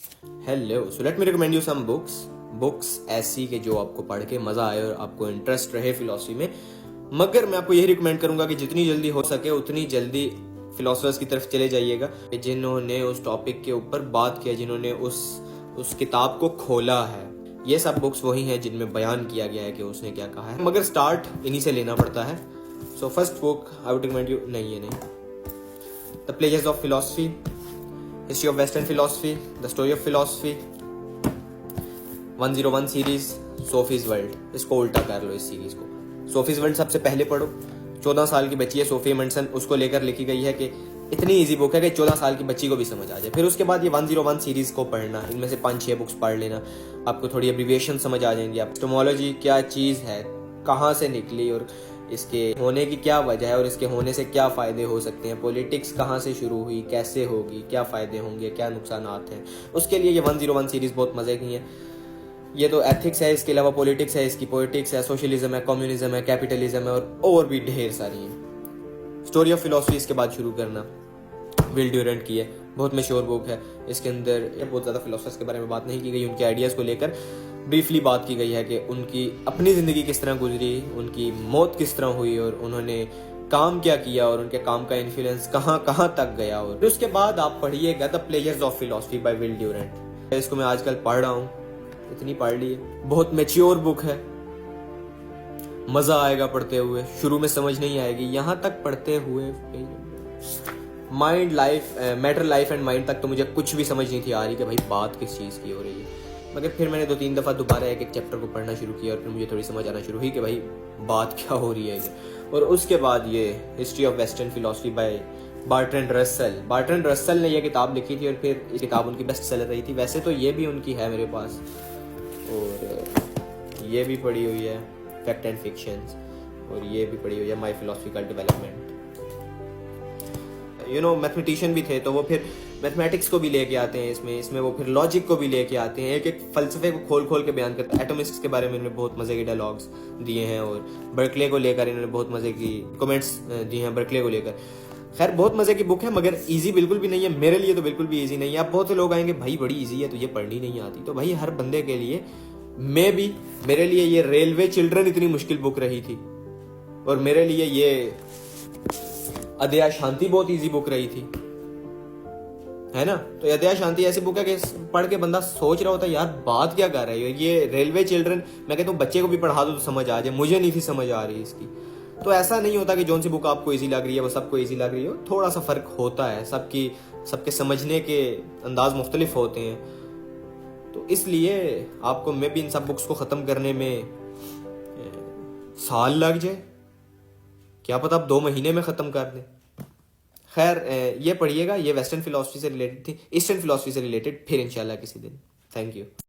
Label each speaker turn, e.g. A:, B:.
A: Hello, so let me recommend you some books ऐसी कि जो आपको पढ़ के मजा आए और आपको इंटरेस्ट रहे फिलोसफी में। मगर मैं आपको यही रिकमेंड करूंगा कि जितनी जल्दी हो सके उतनी जल्दी फिलोसफर्स की तरफ चले जाइएगा जिन्होंने उस टॉपिक के ऊपर बात किया, जिन्होंने उस किताब को खोला है। ये सब बुक्स वही हैं जिनमें बयान किया गया है कि उसने क्या कहा है, मगर स्टार्ट इन्हीं से लेना पड़ता है। So first book I would recommend you, नहीं ये नहीं, the pleasures of philosophy, history of western philosophy, the story of philosophy, 101 series, Sophie's world. इसको उल्टा कर लो, इस सीरीज को। सोफीज वर्ल्ड सबसे पहले पढ़ो। 14 साल की बच्ची है सोफी मंडसन, उसको लेकर लिखी गई है कि इतनी इजी बुक है कि 14 साल की बच्ची को भी समझ आ जाए। फिर उसके बाद ये 101 सीरीज को पढ़ना, इनमें से 5-6 बुक्स पढ़ लेना, आपको थोड़ी एब्रीविएशन समझ आ जाएंगी। एपिस्टेमोलॉजी क्या चीज़ है, कहाँ से निकली और इसके होने की क्या वजह है और इसके होने से क्या फ़ायदे हो सकते हैं। पॉलिटिक्स कहाँ से शुरू हुई, कैसे होगी, क्या फ़ायदे होंगे, क्या नुकसान हैं, उसके लिए ये 101 सीरीज़ बहुत मज़े की है। ये तो एथिक्स है, इसके अलावा पॉलिटिक्स है, इसकी पोइटिक्स है, सोशलिज्म है, कम्युनिज्म है, कैपिटलिज्म है और भी ढेर सारी हैं। स्टोरी ऑफ फिलोसफी इसके बाद शुरू करना, विल ड्यूरेंट की है, बहुत मशहूर बुक है। इसके अंदर बहुत ज़्यादा फिलोसफर्स के बारे में बात नहीं की गई, उनके आइडियाज़ को लेकर ब्रीफली बात की गई है कि उनकी अपनी ज़िंदगी किस तरह गुजरी, उनकी मौत किस तरह हुई और उन्होंने काम क्या किया और उनके काम का इन्फ्लुएंस कहाँ कहाँ तक गया। और उसके बाद आप पढ़िएगा the pleasures of philosophy by Will Durant. इसको मैं आजकल पढ़ रहा हूँ, इतनी पढ़ ली है, बहुत मैच्योर बुक है, मज़ा आएगा पढ़ते हुए, शुरू में समझ नहीं आएगी, यहाँ तक पढ़ते हुए mind life matter life and mind तक तो मुझे कुछ भी समझ नहीं थी आ रही कि भाई बात किस चीज़ की हो रही है। मगर फिर मैंने 2-3 दफ़ा दोबारा एक चैप्टर को पढ़ना शुरू किया और फिर मुझे थोड़ी समझ आना शुरू हुई कि भाई बात क्या हो रही है ये। और उसके बाद ये history of western philosophy by Bertrand Russell ने यह किताब लिखी थी और फिर इस किताब उनकी बेस्ट सेलर रही थी। वैसे तो ये भी उनकी है मेरे पास, और ये भी पढ़ी हुई है, फैक्ट एंड फिक्शंस, और ये भी पढ़ी हुई है, माई फिलोसफिकल डेवलपमेंट। मैथमेटिशियन भी थे तो वो फिर मैथमेटिक्स को भी लेके आते हैं इसमें वो फिर लॉजिक को भी लेके आते हैं, एक फलसफे को खोल खोल के बयान करते हैं। एटॉमिस्ट्स के बारे में इन्होंने बहुत मजे के डायलॉग्स दिए हैं और बर्कले को लेकर इन्होंने बहुत मजे की कमेंट्स दिए हैं बर्कले को लेकर। खैर बहुत मजे की बुक है, मगर इजी बिल्कुल भी नहीं है, मेरे लिए तो बिल्कुल भी इजी नहीं है। अब बहुत से लोग आएंगे भाई बड़ी इजी है तुझे पढ़नी नहीं आती, तो भाई हर बंदे के लिए, मेरे लिए ये रेलवे चिल्ड्रन इतनी मुश्किल बुक रही थी और मेरे लिए ये अदया शांति बहुत इजी बुक रही थी, है ना। तो अदया शांति ऐसी बुक है कि पढ़ के बंदा सोच रहा होता है यार बात क्या कर रही है। ये रेलवे चिल्ड्रन मैं कहता हूँ बच्चे को भी पढ़ा दो तो समझ आ जाए, मुझे नहीं थी समझ आ रही इसकी। तो ऐसा नहीं होता कि जौन सी बुक आपको इजी लग रही है वो सबको इजी लग रही हो, थोड़ा सा फर्क होता है, सबके समझने के अंदाज मुख्तलिफ होते हैं। तो इसलिए आपको मैं भी इन सब बुक्स को ख़त्म करने में साल लग जाए, क्या पता आप 2 महीने में ख़त्म कर दें। खैर ये पढ़िएगा, ये वेस्टर्न फिलोसफी से रिलेटेड थी, ईस्टर्न फिलोसफी से रिलेटेड फिर इंशाल्लाह किसी दिन। Thank you.